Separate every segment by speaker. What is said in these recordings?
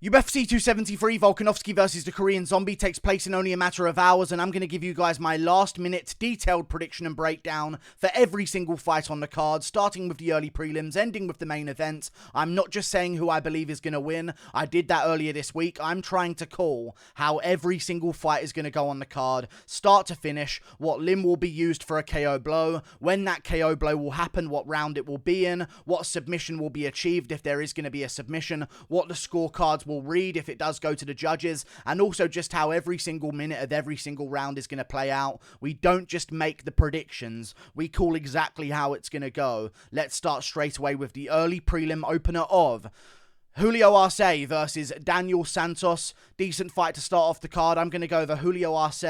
Speaker 1: UFC 273 Volkanovski versus the Korean Zombie takes place in only a matter of hours, and I'm going to give you guys my last minute detailed prediction and breakdown for every single fight on the card, starting with the early prelims, ending with the main event. I'm not just saying who I believe is going to win. I did that earlier this week. I'm trying to call how every single fight is going to go on the card, start to finish, what limb will be used for a KO blow, when that KO blow will happen, what round it will be in, what submission will be achieved if there is going to be a submission, what the scorecards will read if it does go to the judges, and also just how every single minute of every single round is going to play out. We don't just make the predictions, we call exactly how it's going to go. Let's start straight away with the early prelim opener of Julio Arce versus Daniel Santos. Decent fight to start off the card. I'm going to go over Julio Arce.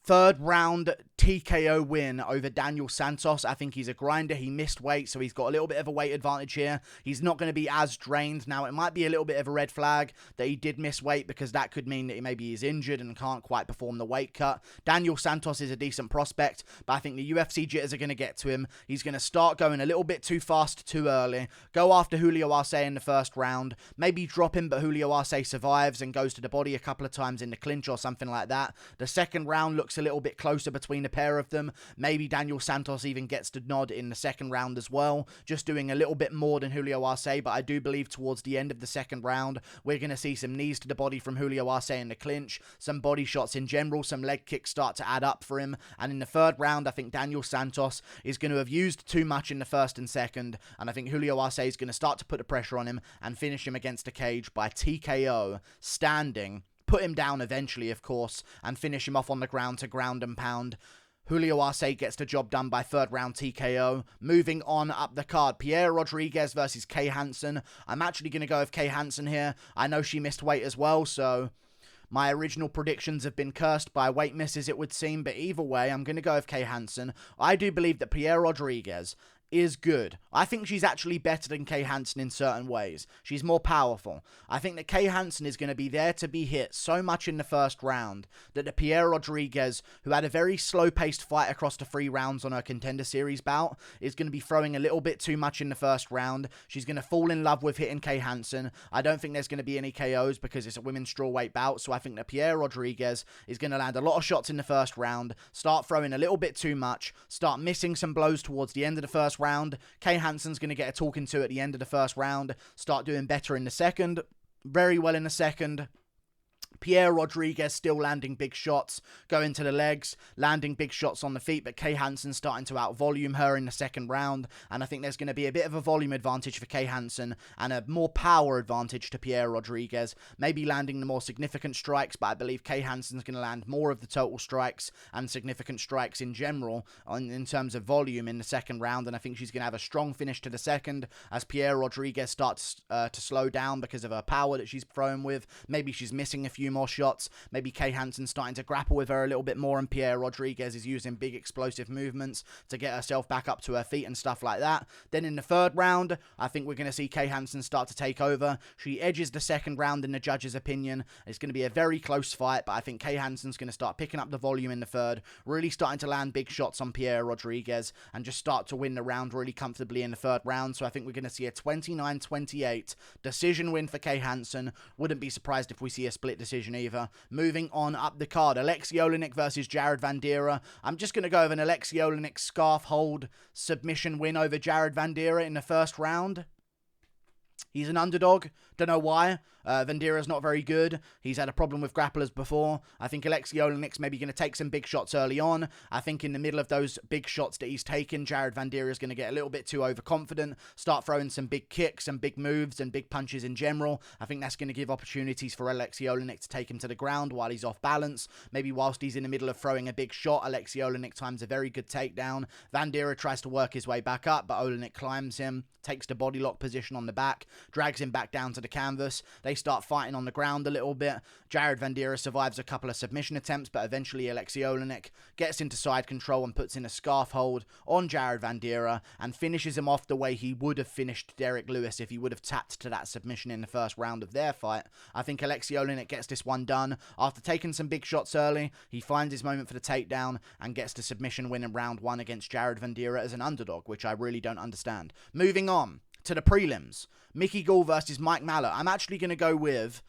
Speaker 1: Third round TKO win over Daniel Santos. I think he's a grinder. He missed weight, so he's got a little bit of a weight advantage here. He's not going to be as drained. Now, it might be a little bit of a red flag that he did miss weight, because that could mean that maybe he's injured and can't quite perform the weight cut. Daniel Santos is a decent prospect, but I think the UFC jitters are going to get to him. He's going to start going a little bit too fast too early. Go after Julio Arce in the first round. Maybe drop him, but Julio Arce survives and goes to the body a couple of times in the clinch or something like that. The second round looks a little bit closer between the pair of them. Maybe Daniel Santos even gets the nod in the second round as well, just doing a little bit more than Julio Arce. But I do believe towards the end of the second round, we're going to see some knees to the body from Julio Arce in the clinch, some body shots in general, some leg kicks start to add up for him. And in the third round, I think Daniel Santos is going to have used too much in the first and second, and I think Julio Arce is going to start to put the pressure on him and finish him against the cage by TKO, standing, put him down eventually, of course, and finish him off on the ground to ground and pound. Julio Arce gets the job done by third round TKO. Moving on up the card, Piera Rodriguez versus Kay Hansen. I'm actually going to go with Kay Hansen here. I know she missed weight as well, so my original predictions have been cursed by weight misses, it would seem, but either way, I'm going to go with Kay Hansen. I do believe that Piera Rodriguez is good. I think she's actually better than Kay Hansen in certain ways. She's more powerful. I think that Kay Hansen is going to be there to be hit so much in the first round that the Piera Rodriguez, who had a very slow-paced fight across the 3 rounds on her Contender Series bout, is going to be throwing a little bit too much in the first round. She's going to fall in love with hitting Kay Hansen. I don't think there's going to be any KOs because it's a women's strawweight bout, so I think that Piera Rodriguez is going to land a lot of shots in the first round, start throwing a little bit too much, start missing some blows towards the end of the first round. Kay Hansen's going to get a talking to at the end of the first round, start doing better in the second, very well in the second. Piera Rodriguez still landing big shots, going to the legs, landing big shots on the feet, but Kay Hansen starting to out-volume her in the second round, and I think there's going to be a bit of a volume advantage for Kay Hansen and a more power advantage to Piera Rodriguez, maybe landing the more significant strikes, but I believe Kay Hansen's going to land more of the total strikes and significant strikes in general in terms of volume in the second round, and I think she's going to have a strong finish to the second as Piera Rodriguez starts to slow down because of her power that she's throwing with. Maybe she's missing a few more shots. Maybe Kay Hansen starting to grapple with her a little bit more, and Piera Rodriguez is using big explosive movements to get herself back up to her feet and stuff like that. Then in the third round, I think we're going to see Kay Hansen start to take over. She edges the second round in the judge's opinion. It's going to be a very close fight, but I think Kay Hansen's going to start picking up the volume in the third, really starting to land big shots on Piera Rodriguez and just start to win the round really comfortably in the third round. So I think we're going to see a 29-28 decision win for Kay Hansen. Wouldn't be surprised if we see a split decision either. Moving on up the card, Aleksei Oleinik versus Jared Vanderaa. I'm just going to go with an Aleksei Oleinik scarf hold submission win over Jared Vanderaa in the first round. He's an underdog. Don't know why. Vandeera's not very good. He's had a problem with grapplers before. I think Aleksei Oleinik's maybe going to take some big shots early on. I think in the middle of those big shots that he's taken, Jared Vanderaa is going to get a little bit too overconfident, start throwing some big kicks and big moves and big punches in general. I think that's going to give opportunities for Aleksei Oleinik to take him to the ground while he's off balance. Maybe whilst he's in the middle of throwing a big shot, Aleksei Oleinik times a very good takedown. Vanderaa tries to work his way back up, but Oleinik climbs him, takes the body lock position on the back, drags him back down to the canvas. They start fighting on the ground a little bit. Jared Vanderaa survives a couple of submission attempts, but eventually Aleksei Oleinik gets into side control and puts in a scarf hold on Jared Vanderaa and finishes him off the way he would have finished Derek Lewis if he would have tapped to that submission in the first round of their fight. I think Aleksei Oleinik gets this one done. After taking some big shots early, he finds his moment for the takedown and gets the submission win in round 1 against Jared Vanderaa as an underdog, which I really don't understand. Moving on to the prelims. Mickey Gall versus Mike Malott. I'm actually going to go with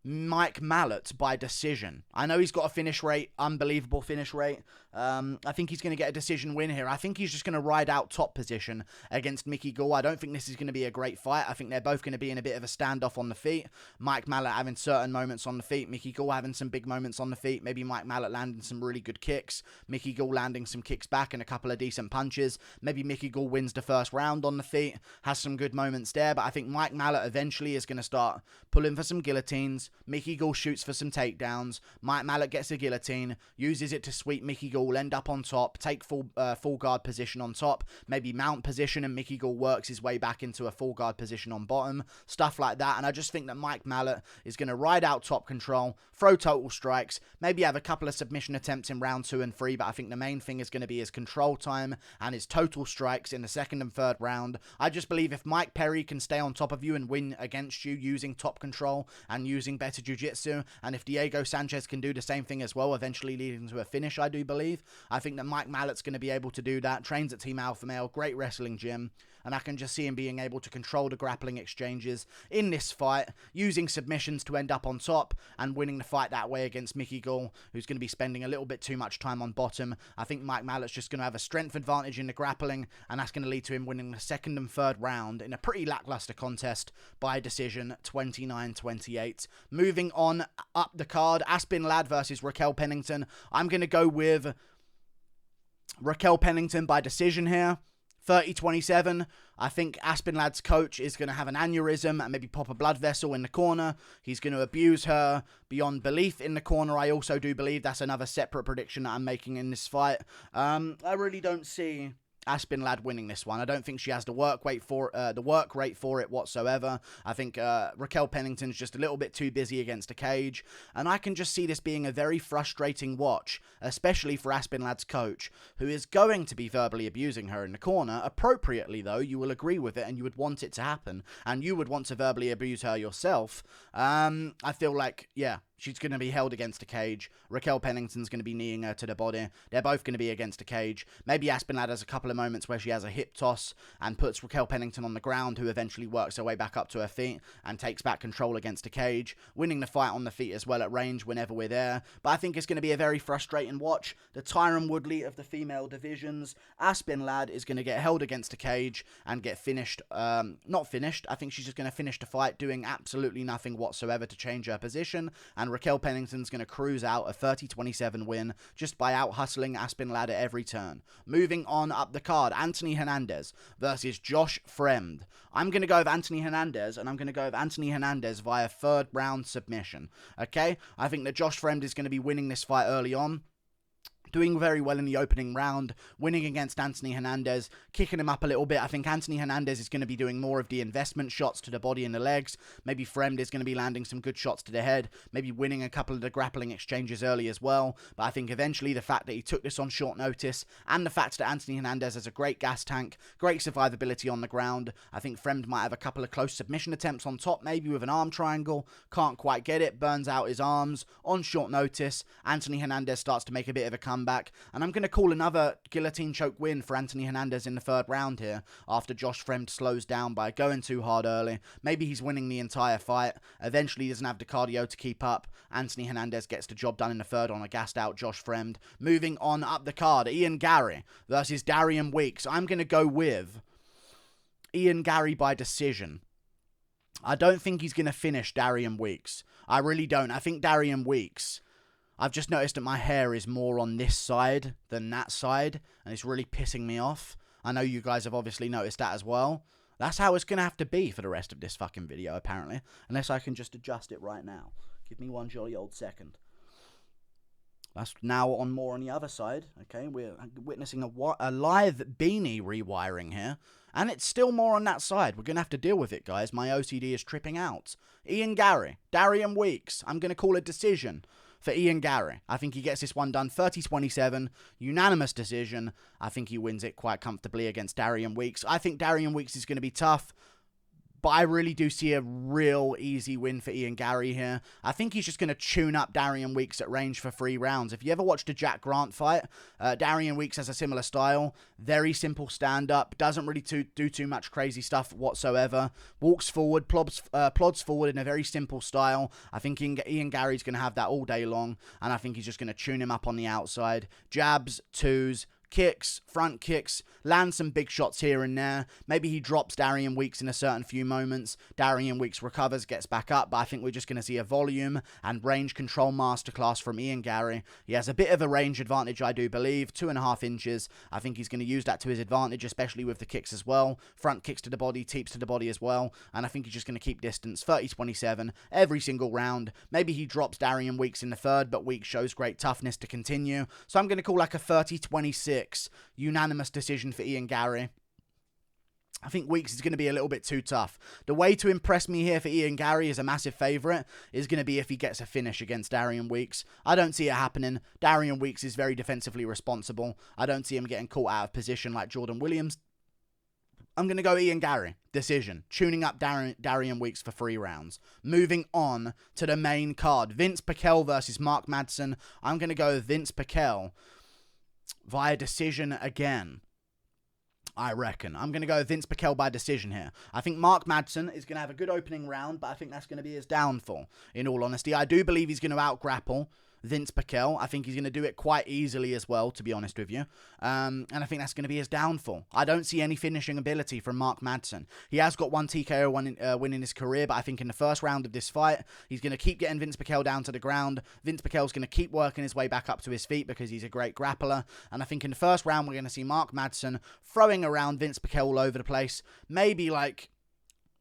Speaker 1: Mike Malott by decision. I know he's got a finish rate, unbelievable finish rate. I think he's going to get a decision win here. I think he's just going to ride out top position against Mickey Gall. I don't think this is going to be a great fight. I think they're both going to be in a bit of a standoff on the feet. Mike Malott having certain moments on the feet. Mickey Gall having some big moments on the feet. Maybe Mike Malott landing some really good kicks. Mickey Gall landing some kicks back and a couple of decent punches. Maybe Mickey Gall wins the first round on the feet. Has some good moments there. But I think Mike Malott eventually is going to start pulling for some guillotines. Mickey Gall shoots for some takedowns. Mike Malott gets a guillotine. Uses it to sweep Mickey Gall. End up on top. Take full guard position on top. Maybe mount position and Mickey Gall works his way back into a full guard position on bottom. Stuff like that. And I just think that Mike Malott is going to ride out top control. Throw total strikes. Maybe have a couple of submission attempts in round 2 and 3. But I think the main thing is going to be his control time and his total strikes in the second and third round. I just believe if Mike Perry can stay on top of you and win against you using top control and using better jiu-jitsu, and if Diego Sanchez can do the same thing as well, eventually leading to a finish, I do believe. I think that Mike Malott's going to be able to do that. Trains at Team Alpha Male, great wrestling gym, and I can just see him being able to control the grappling exchanges in this fight, using submissions to end up on top and winning the fight that way against Mickey Gall, who's going to be spending a little bit too much time on bottom. I think Mike Malott's just going to have a strength advantage in the grappling, and that's going to lead to him winning the second and third round in a pretty lackluster contest by decision, 29-28. Moving on up the card, Aspen Ladd versus Raquel Pennington. I'm going to go with Raquel Pennington by decision here. 30-27. I think Aspen Ladd's coach is going to have an aneurysm and maybe pop a blood vessel in the corner. He's going to abuse her beyond belief in the corner. I also do believe that's another separate prediction that I'm making in this fight. I really don't see Aspen Ladd winning this one. I don't think she has the work rate for it whatsoever. I think Raquel Pennington's just a little bit too busy against a cage, and I can just see this being a very frustrating watch, especially for Aspen Ladd's coach, who is going to be verbally abusing her in the corner. Appropriately, though, you will agree with it, and you would want it to happen, and you would want to verbally abuse her yourself. I feel like, yeah, she's going to be held against a cage. Raquel Pennington's going to be kneeing her to the body. They're both going to be against a cage. Maybe Aspen Ladd has a couple of moments where she has a hip toss and puts Raquel Pennington on the ground, who eventually works her way back up to her feet and takes back control against a cage, winning the fight on the feet as well at range whenever we're there. But I think it's going to be a very frustrating watch. The Tyron Woodley of the female divisions. Aspen Ladd is going to get held against a cage and get finished. Not finished. I think she's just going to finish the fight doing absolutely nothing whatsoever to change her position, and Raquel Pennington's going to cruise out a 30-27 win just by out-hustling Aspen Ladd at every turn. Moving on up the card, Anthony Hernandez versus Josh Fremd. I'm going to go with Anthony Hernandez, and I'm going to go with Anthony Hernandez via third round submission. Okay? I think that Josh Fremd is going to be winning this fight early on. Doing very well in the opening round, winning against Anthony Hernandez, kicking him up a little bit. I think Anthony Hernandez is going to be doing more of the investment shots to the body and the legs. Maybe Fremd is going to be landing some good shots to the head, maybe winning a couple of the grappling exchanges early as well. But I think eventually the fact that he took this on short notice, and the fact that Anthony Hernandez has a great gas tank, great survivability on the ground, I think Fremd might have a couple of close submission attempts on top, maybe with an arm triangle. Can't quite get it, burns out his arms on short notice. Anthony Hernandez starts to make a bit of a comeback. And I'm going to call another guillotine choke win for Anthony Hernandez in the third round here, after Josh Fremd slows down by going too hard early. Maybe he's winning the entire fight. Eventually he doesn't have the cardio to keep up. Anthony Hernandez gets the job done in the third on a gassed out Josh Fremd. Moving on up the card, Ian Garry versus Darian Weeks. I'm going to go with Ian Garry by decision. I don't think he's going to finish Darian Weeks. I really don't. I think Darian Weeks, I've just noticed that my hair is more on this side than that side, and it's really pissing me off. I know you guys have obviously noticed that as well. That's how it's going to have to be for the rest of this fucking video, apparently. Unless I can just adjust it right now. Give me one jolly old second. That's now on more on the other side. Okay, we're witnessing a live beanie rewiring here. And it's still more on that side. We're going to have to deal with it, guys. My OCD is tripping out. Ian Garry, Darian Weeks. I'm going to call a decision for Ian Garry. I think he gets this one done 30-27, unanimous decision. I think he wins it quite comfortably against Darian Weeks. I think Darian Weeks is going to be tough, But I really do see a real easy win for Ian Garry here. I think he's just going to tune up Darian Weeks at range for 3 rounds. If you ever watched a Jack Grant fight, Darian Weeks has a similar style. Very simple stand-up. Doesn't really do too much crazy stuff whatsoever. Walks forward, plods forward in a very simple style. I think Ian Garry's going to have that all day long. And I think he's just going to tune him up on the outside. Jabs, twos, kicks, front kicks, land some big shots here and there. Maybe he drops Darian Weeks in a certain few moments. Darian Weeks recovers, gets back up, but I think we're just going to see a volume and range control masterclass from Ian Garry. He has a bit of a range advantage, I do believe, 2.5 inches. I think he's going to use that to his advantage, especially with the kicks as well. Front kicks to the body, teeps to the body as well, and I think he's just going to keep distance. 30-27 every single round. Maybe he drops Darian Weeks in the third, but Weeks shows great toughness to continue. So I'm going to call like a 30-26 unanimous decision for Ian Garry. I think Weeks is going to be a little bit too tough. The way to impress me here for Ian Garry as a massive favourite is going to be if he gets a finish against Darian Weeks. I don't see it happening. Darian Weeks is very defensively responsible. I don't see him getting caught out of position like Jordan Williams. I'm going to go Ian Garry. Decision. Tuning up Darian Weeks for 3 rounds. Moving on to the main card. Vinc Pichel versus Mark Madsen. I'm going to go Vinc Pichel via decision again. I reckon. I'm going to go Vinc Pichel by decision here. I think Mark Madsen is going to have a good opening round, but I think that's going to be his downfall, in all honesty. I do believe he's going to out-grapple Vinc Pichel. I think he's going to do it quite easily as well, to be honest with you. And I think that's going to be his downfall. I don't see any finishing ability from Mark Madsen. He has got 1 TKO win in his career, but I think in the first round of this fight, he's going to keep getting Vinc Pichel down to the ground. Vinc Pichel's going to keep working his way back up to his feet because he's a great grappler. And I think in the first round, we're going to see Mark Madsen throwing around Vinc Pichel all over the place. Maybe like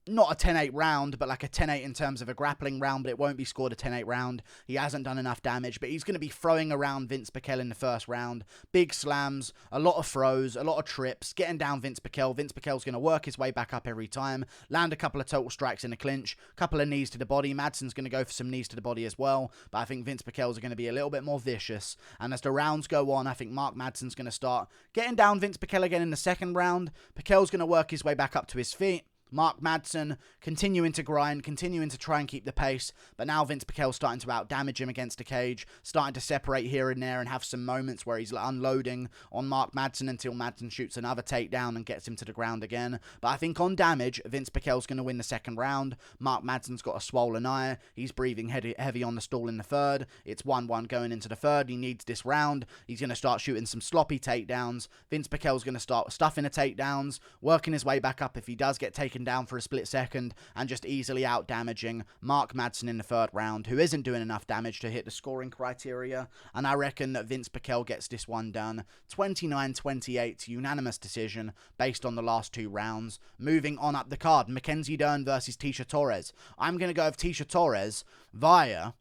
Speaker 1: not a 10-8 round, but like a 10-8 in terms of a grappling round, but it won't be scored a 10-8 round. He hasn't done enough damage, but he's going to be throwing around Vinc Pichel in the first round. Big slams, a lot of throws, a lot of trips, getting down Vinc Pichel. Vinc Pichel's going to work his way back up every time, land a couple of total strikes in a clinch, couple of knees to the body. Madsen's going to go for some knees to the body as well, but I think Vinc Pichel's are going to be a little bit more vicious. And as the rounds go on, I think Mark Madsen's going to start getting down Vinc Pichel again in the second round. Pichel's going to work his way back up to his feet. Mark Madsen continuing to grind, continuing to try and keep the pace, but now Vinc Pichel's starting to out-damage him against the cage, starting to separate here and there and have some moments where he's unloading on Mark Madsen until Madsen shoots another takedown and gets him to the ground again. But I think on damage, Vinc Pichel's going to win the second round. Mark Madsen's got a swollen eye. He's breathing heavy on the stall in the third. It's 1-1 going into the third. He needs this round. He's going to start shooting some sloppy takedowns. Vinc Pichel's going to start stuffing the takedowns, working his way back up if he does get taken down for a split second, and just easily out damaging Mark Madsen in the third round, who isn't doing enough damage to hit the scoring criteria. And I reckon that Vinc Pichel gets this one done. 29-28 unanimous decision based on the last 2 rounds. Moving on up the card, Mackenzie Dern versus Tecia Torres. I'm going to go with Tecia Torres via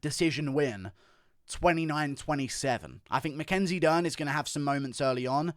Speaker 1: decision win. 29-27. I think Mackenzie Dern is going to have some moments early on.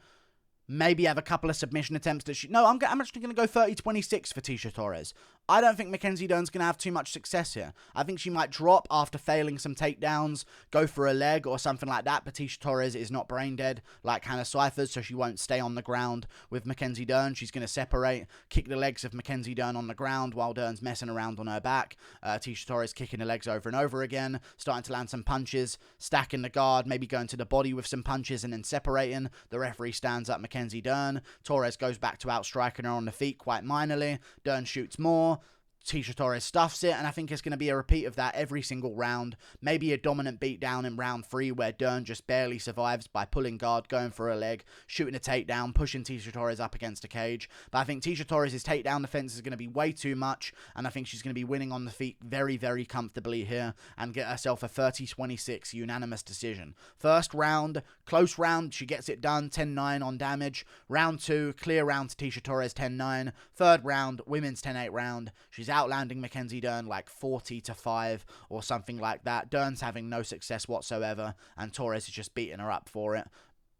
Speaker 1: Maybe have a couple of submission attempts that no, I'm actually going to go 30-26 for Tecia Torres. I don't think Mackenzie Dern's going to have too much success here. I think she might drop after failing some takedowns, go for a leg or something like that, but Tecia Torres is not brain dead like Hannah Cifers, so she won't stay on the ground with Mackenzie Dern. She's going to separate, kick the legs of Mackenzie Dern on the ground while Dern's messing around on her back. Tecia Torres kicking the legs over and over again, starting to land some punches, stacking the guard, maybe going to the body with some punches and then separating. The referee stands up Mackenzie Dern. Torres goes back to outstriking her on the feet quite minorly. Dern shoots more. Tecia Torres stuffs it, and I think it's going to be a repeat of that every single round. Maybe a dominant beatdown in round 3 where Dern just barely survives by pulling guard, going for a leg, shooting a takedown, pushing Tecia Torres up against a cage. But I think Tecia Torres' takedown defense is going to be way too much, and I think she's going to be winning on the feet very, very comfortably here and get herself a 30-26 unanimous decision. First round, close round, she gets it done, 10-9 on damage. Round 2, clear round to Tecia Torres, 10-9. Third round, women's 10-8 round. She's outlanding Mackenzie Dern like 40-5 or something like that. Dern's having no success whatsoever, and Torres is just beating her up for it.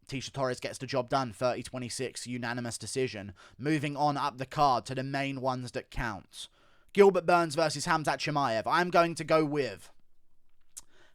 Speaker 1: Tecia Torres gets the job done, 30-26, unanimous decision. Moving on up the card to the main ones that count. Gilbert Burns versus Khamzat Chimaev. I'm going to go with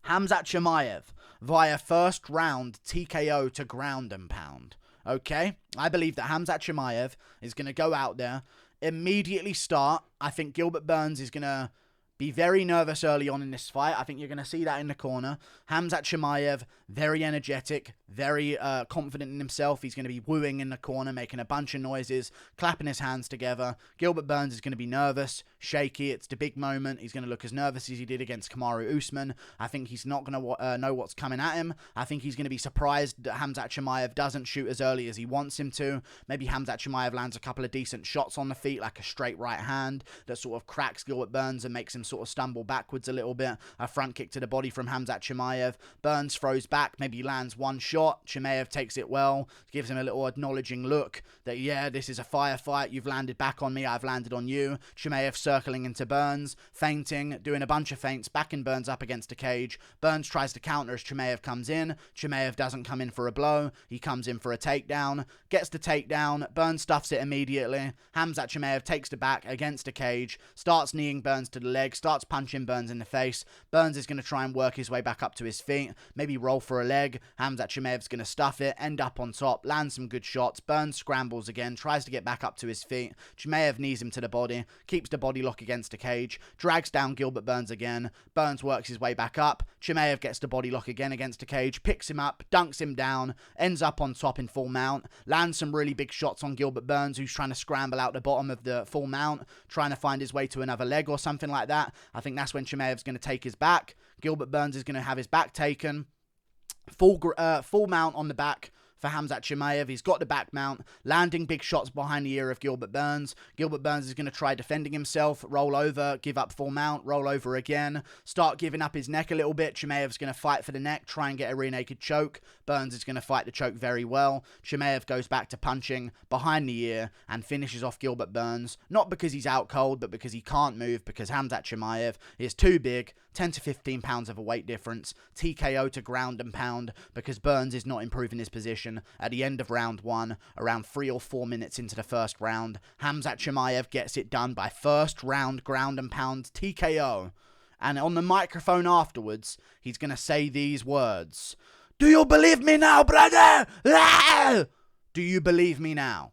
Speaker 1: Khamzat Chimaev via first round TKO to ground and pound. Okay? I believe that Khamzat Chimaev is going to go out there immediately start. I think Gilbert Burns is going to be very nervous early on in this fight. I think you're going to see that in the corner. Khamzat Chimaev, very energetic, very confident in himself. He's going to be wooing in the corner, making a bunch of noises, clapping his hands together. Gilbert Burns is going to be nervous, shaky. It's the big moment. He's going to look as nervous as he did against Kamaru Usman. I think he's not going to know what's coming at him. I think he's going to be surprised that Khamzat Chimaev doesn't shoot as early as he wants him to. Maybe Khamzat Chimaev lands a couple of decent shots on the feet, like a straight right hand that sort of cracks Gilbert Burns and makes him sort of stumble backwards a little bit. A front kick to the body from Khamzat Chimaev. Burns throws back, maybe lands one shot. Chimaev takes it well, gives him a little acknowledging look that, yeah, this is a firefight. You've landed back on me, I've landed on you. Chimaev circling into Burns, feinting, doing a bunch of feints, backing Burns up against a cage. Burns tries to counter as Chimaev comes in. Chimaev doesn't come in for a blow. He comes in for a takedown, gets the takedown. Burns stuffs it immediately. Khamzat Chimaev takes the back against a cage, starts kneeing Burns to the leg, starts punching Burns in the face. Burns is going to try and work his way back up to his feet, maybe roll for a leg. Khamzat Chimaev's going to stuff it, end up on top, land some good shots. Burns scrambles again, tries to get back up to his feet. Chimaev knees him to the body, keeps the body lock against a cage, drags down Gilbert Burns again. Burns works his way back up. Chimaev gets the body lock again against a cage, picks him up, dunks him down, ends up on top in full mount, lands some really big shots on Gilbert Burns, who's trying to scramble out the bottom of the full mount, trying to find his way to another leg or something like that. I think that's when Chimaev's going to take his back. Gilbert Burns is going to have his back taken. Full mount on the back for Khamzat Chimaev. He's got the back mount, landing big shots behind the ear of Gilbert Burns. Gilbert Burns is going to try defending himself, roll over, give up full mount, roll over again, start giving up his neck a little bit. Chimaev's going to fight for the neck, try and get a rear naked choke. Burns is going to fight the choke very well. Chimaev goes back to punching behind the ear and finishes off Gilbert Burns, not because he's out cold, but because he can't move, because Khamzat Chimaev is too big. 10 to 15 pounds of a weight difference. TKO to ground and pound, because Burns is not improving his position. At the end of round 1, around 3 or 4 minutes into the first round, Khamzat Chimaev gets it done by first round ground and pound TKO. And on the microphone afterwards, he's going to say these words. Do you believe me now, brother? Ah! Do you believe me now?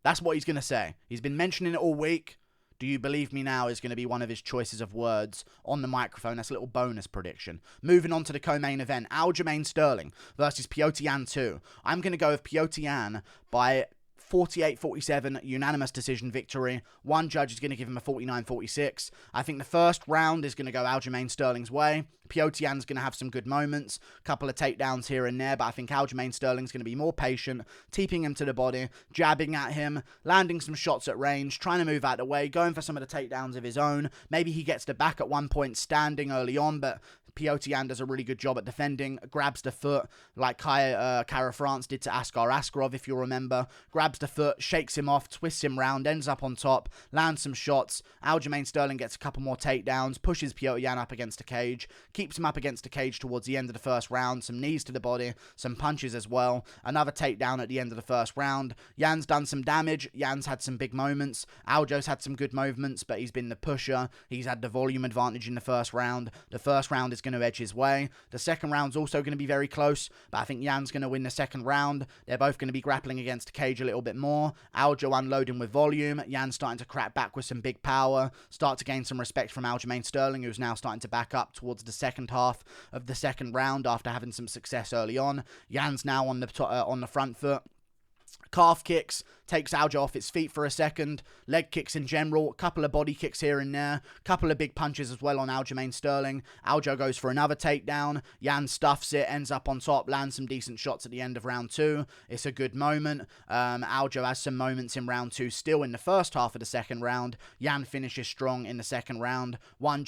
Speaker 1: That's what he's going to say. He's been mentioning it all week. Do you believe me now is going to be one of his choices of words on the microphone. That's a little bonus prediction. Moving on to the co-main event. Aljamain Sterling versus Petr Yan 2. I'm going to go with Petr Yan by 48-47 unanimous decision victory. One judge is going to give him a 49-46. I think the first round is going to go Aljamain Sterling's way. Petr Yan's going to have some good moments, a couple of takedowns here and there, but I think Aljamain Sterling's going to be more patient, keeping him to the body, jabbing at him, landing some shots at range, trying to move out of the way, going for some of the takedowns of his own. Maybe he gets the back at one point standing early on, but Petr Yan does a really good job at defending, grabs the foot like Kara France did to Askar Askarov, if you'll remember. Grabs the foot, shakes him off, twists him round, ends up on top, lands some shots. Aljamain Sterling gets a couple more takedowns, pushes Petr Yan up against a cage, keeps him up against a cage towards the end of the first round. Some knees to the body, some punches as well. Another takedown at the end of the first round. Yan's done some damage. Yan's had some big moments. Aljo's had some good moments, but he's been the pusher. He's had the volume advantage in the first round. The first round is going to edge his way. The second round's also going to be very close, but I think Yan's going to win the second round. They're both going to be grappling against a cage a little bit more. Aljo unloading with volume. Yan starting to crack back with some big power. Start to gain some respect from Aljamain Sterling, who's now starting to back up towards the second half of the second round after having some success early on. Yan's now on the front foot. Calf kicks, takes Aljo off its feet for a second. Leg kicks in general, a couple of body kicks here and there, couple of big punches as well on Aljamain Sterling. Aljo goes for another takedown. Yan stuffs it, ends up on top, lands some decent shots at the end of round 2. It's a good moment. Aljo has some moments in round 2 still in the first half of the second round. Yan finishes strong in the second round. Two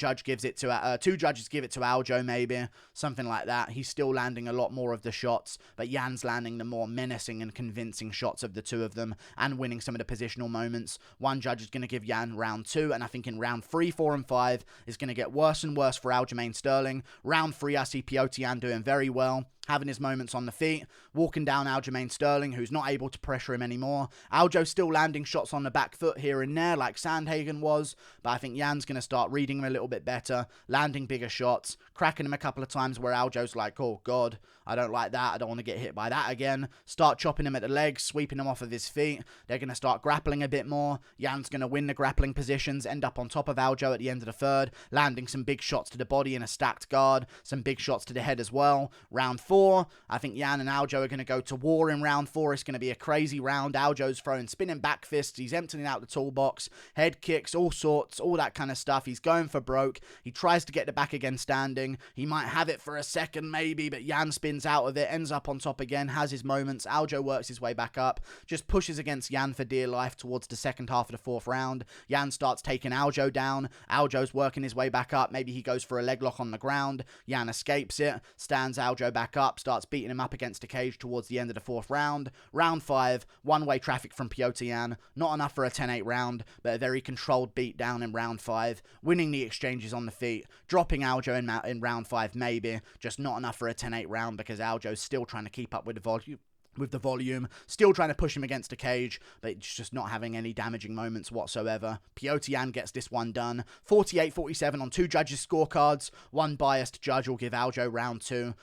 Speaker 1: judges give it to Aljo, maybe, something like that. He's still landing a lot more of the shots, but Yan's landing the more menacing and convincing shots of the two of them, and winning some of the positional moments. One judge is going to give Yan round 2, and I think in round 3, 4, and 5 is going to get worse and worse for Aljamain Sterling. Round 3, I see Petr Yan doing very well. having his moments on the feet, walking down Aljamain Sterling, who's not able to pressure him anymore. Aljo still landing shots on the back foot here and there, like Sandhagen was, but I think Jan's going to start reading him a little bit better, landing bigger shots, cracking him a couple of times where Aljo's like, oh god, I don't like that, I don't want to get hit by that again. Start chopping him at the legs, sweeping him off of his feet. They're going to start grappling a bit more. Jan's going to win the grappling positions, end up on top of Aljo at the end of the third, landing some big shots to the body in a stacked guard, some big shots to the head as well. Round 4, I think Jan and Aljo are going to go to war in round 4. It's going to be a crazy round. Aljo's throwing spinning back fists. He's emptying out the toolbox. Head kicks, all sorts, all that kind of stuff. He's going for broke. He tries to get the back again standing. He might have it for a second maybe, but Jan spins out of it, ends up on top again, has his moments. Aljo works his way back up, just pushes against Jan for dear life towards the second half of the 4th round. Jan starts taking Aljo down. Aljo's working his way back up. Maybe he goes for a leg lock on the ground. Jan escapes it, stands Aljo back up, starts beating him up against a cage towards the end of the 4th round. Round 5, one-way traffic from Petr Yan. Not enough for a 10-8 round, but a very controlled beat down in round 5. Winning the exchanges on the feet. Dropping Aljo in round 5 maybe. Just not enough for a 10-8 round because Aljo's still trying to keep up with the volume, still trying to push him against a cage, but it's just not having any damaging moments whatsoever. Petr Yan gets this one done. 48-47 on 2 judges' scorecards. One biased judge will give Aljo round 2.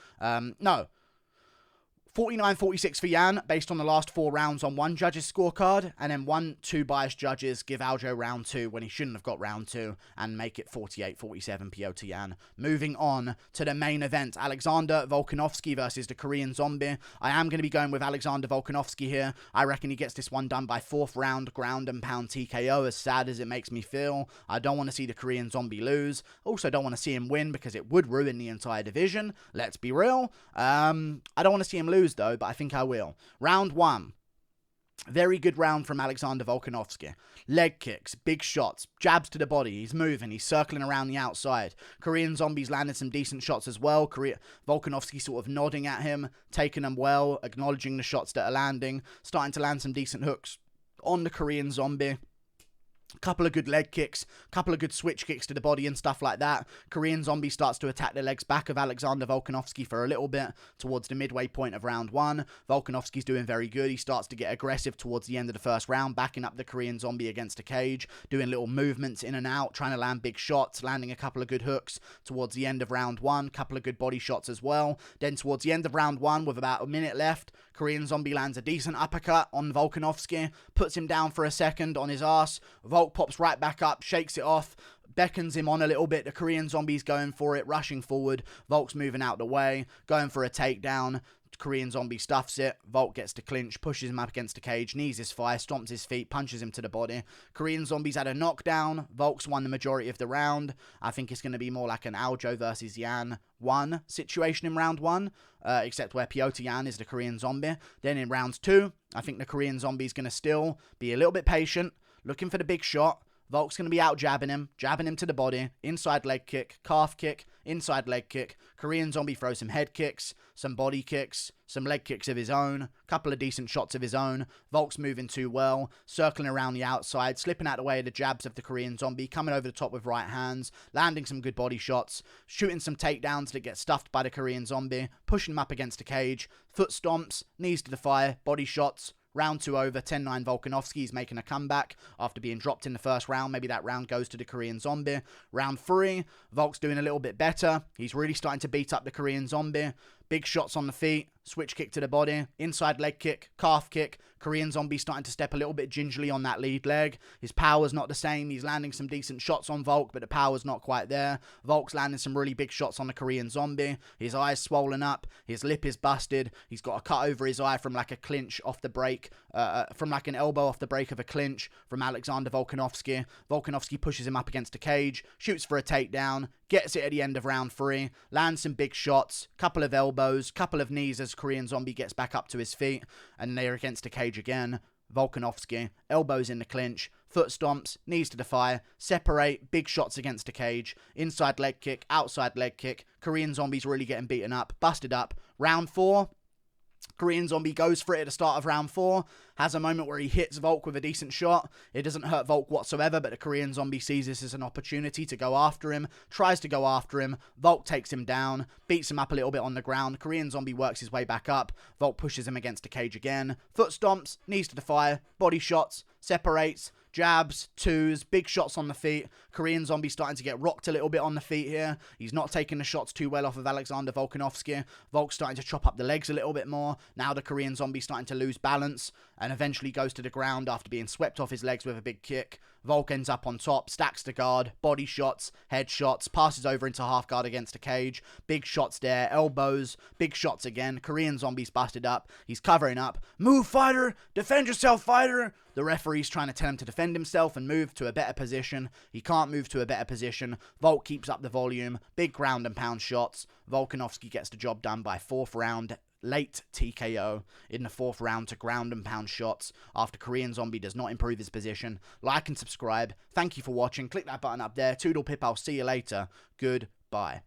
Speaker 1: No. 49-46 for Jan, based on the last 4 rounds on one judge's scorecard, and then 2 biased judges give Aljo round 2 when he shouldn't have got round 2, and make it 48-47 Petr Yan. Moving on to the main event, Alexander Volkanovski versus the Korean Zombie. I am going to be going with Alexander Volkanovski here. I reckon he gets this one done by 4th round ground and pound TKO, as sad as it makes me feel. I don't want to see the Korean Zombie lose. Also don't want to see him win because it would ruin the entire division. Let's be real. I don't want to see him lose though, but I think I will. Round 1. Very good round from Alexander Volkanovski. Leg kicks, big shots, jabs to the body. He's moving, he's circling around the outside. Korean Zombie's landed some decent shots as well. Volkanovski sort of nodding at him, taking them well, acknowledging the shots that are landing, starting to land some decent hooks on the Korean Zombie. Couple of good leg kicks, couple of good switch kicks to the body and stuff like that. Korean Zombie starts to attack the legs back of Alexander Volkanovski for a little bit towards the midway point of round 1. Volkanovski's doing very good. He starts to get aggressive towards the end of the 1st round, backing up the Korean Zombie against a cage, doing little movements in and out, trying to land big shots, landing a couple of good hooks towards the end of round 1, couple of good body shots as well. Then towards the end of round 1, with about a minute left, Korean Zombie lands a decent uppercut on Volkanovski, puts him down for a second on his ass. Volk pops right back up, shakes it off, beckons him on a little bit. The Korean Zombie's going for it, rushing forward. Volk's moving out the way, going for a takedown. Korean Zombie stuffs it. Volk gets to clinch, pushes him up against the cage, knees his thigh, stomps his feet, punches him to the body. Korean Zombie's had a knockdown. Volk's won the majority of the round. I think it's going to be more like an Aljo versus Yan 1 situation in round 1, except where Petr Yan is the Korean Zombie. Then in round 2, I think the Korean Zombie's going to still be a little bit patient, looking for the big shot. Volk's going to be out jabbing him to the body, inside leg kick, calf kick, inside leg kick. Korean Zombie throws some head kicks, some body kicks, some leg kicks of his own, couple of decent shots of his own. Volk's moving too well, circling around the outside, slipping out of the way of the jabs of the Korean Zombie, coming over the top with right hands, landing some good body shots, shooting some takedowns that get stuffed by the Korean Zombie, pushing him up against a cage, foot stomps, knees to the thigh, body shots. Round 2 over, 10-9 Volkanovski's making a comeback after being dropped in the 1st round. Maybe that round goes to the Korean Zombie. Round 3, Volk's doing a little bit better. He's really starting to beat up the Korean Zombie. Big shots on the feet, switch kick to the body, inside leg kick, calf kick. Korean Zombie starting to step a little bit gingerly on that lead leg. His power's not the same. He's landing some decent shots on Volk, but the power's not quite there. Volk's landing some really big shots on the Korean Zombie. His eye's swollen up. His lip is busted. He's got a cut over his eye from like a clinch off the break, from like an elbow off the break of a clinch from Alexander Volkanovski. Volkanovski pushes him up against a cage, shoots for a takedown, gets it at the end of round 3, lands some big shots, couple of elbows, couple of knees as Korean Zombie gets back up to his feet, and they're against a cage again. Volkanovski, elbows in the clinch, foot stomps, knees to the thigh, separate, big shots against a cage, inside leg kick, outside leg kick. Korean Zombie's really getting beaten up, busted up. Round 4, Korean Zombie goes for it at the start of round 4, has a moment where he hits Volk with a decent shot. It doesn't hurt Volk whatsoever, but the Korean Zombie sees this as an opportunity to go after him, tries to go after him. Volk takes him down, beats him up a little bit on the ground. Korean Zombie works his way back up. Volk pushes him against the cage again. Foot stomps, knees to the fire, body shots, separates, jabs, twos, big shots on the feet. Korean Zombie starting to get rocked a little bit on the feet here. He's not taking the shots too well off of Alexander Volkanovski. Volk's starting to chop up the legs a little bit more. Now the Korean Zombie starting to lose balance and eventually goes to the ground after being swept off his legs with a big kick. Volk ends up on top, stacks the guard, body shots, head shots, passes over into half guard against the cage. Big shots there, elbows, big shots again. Korean Zombie's busted up. He's covering up. Move, fighter! Defend yourself, fighter! The referee's trying to tell him to defend himself and move to a better position. He can't move to a better position. Volk keeps up the volume. Big ground and pound shots. Volkanovski gets the job done by 4th round. Late TKO in the 4th round to ground and pound shots after Korean Zombie does not improve his position. Like and subscribe. Thank you for watching. Click that button up there. Toodle pip. I'll see you later. Goodbye.